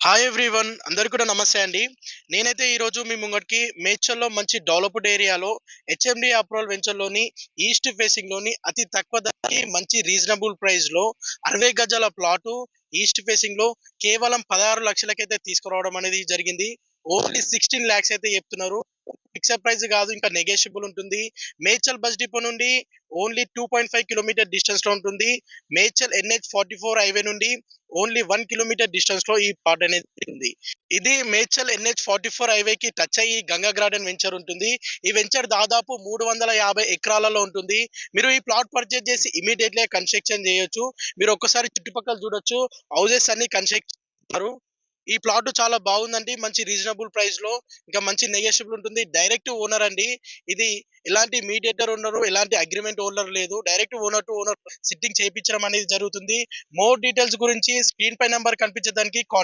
Hi everyone, అందరికీ కూడా నమస్తే అండి. నేనైతే ఈరోజు మీ ముంగటికి మేడ్చల్‌లో మంచి డెవలప్డ్ ఏరియాలో హెచ్ఎండీ అప్రూవల్ వెంచర్‌లోని ఈస్ట్ ఫేసింగ్‌లోని అతి తక్కువ ధరకి మంచి రీజనబుల్ ప్రైస్‌లో 60 గజాల ప్లాటు ఈస్ట్ ఫేసింగ్‌లో కేవలం 16 లక్షలకైతే తీసుకురావడం అనేది జరిగింది. ఓన్లీ 16 లాక్స్ అయితే చెప్తున్నారు. ఫిక్స్డ్ ప్రైస్ కాదు, ఇంకా నెగోషియబుల్ ఉంటుంది. మేడ్చల్ బస్ డిపో నుండి ఓన్లీ 2.5 కిలోమీటర్ డిస్టెన్స్‌లో ఉంటుంది. మేడ్చల్ NH44 హైవే నుండి ఓన్లీ 1 కిలోమీటర్ డిస్టెన్స్‌లో ఈ ప్లాట్ అనేది ఉంది. ఇది మేడ్చల్ NH44 హైవేకి టచ్ అయ్యి గంగా గార్డెన్ వెంచర్ ఉంటుంది. ఈ వెంచర్ దాదాపు 350 ఎకరాలలో ఉంటుంది. మీరు ఈ ప్లాట్ పర్చేజ్ చేసి ఇమ్మీడియేట్‌లీ కన్‌స్ట్రక్షన్ చేయొచ్చు. మీరు ఒక్కసారి చుట్టుపక్కల చూడొచ్చు. హౌసెస్ అన్ని కన్‌స్ట్రక్ట్ చేస్తున్నారు. ఈ ప్లాట్ చాలా బాగుందండి. మంచి రీజనబుల్ ప్రైస్‌లో ఇంకా మంచి నెగోషియబుల్ ఉంటుంది. డైరెక్ట్ ఓనర్ అండి. ఇది ఎలాంటి మీడియేటర్ ఉండరు. ఎలాంటి అగ్రీమెంట్ ఓనర్ లేదు. Direct owner to owner sitting చేపించడం అనేది జరుగుతుంది. మోర్ డీటెయిల్స్ గురించి స్క్రీన్ పై నంబర్ కనిపించే దానికి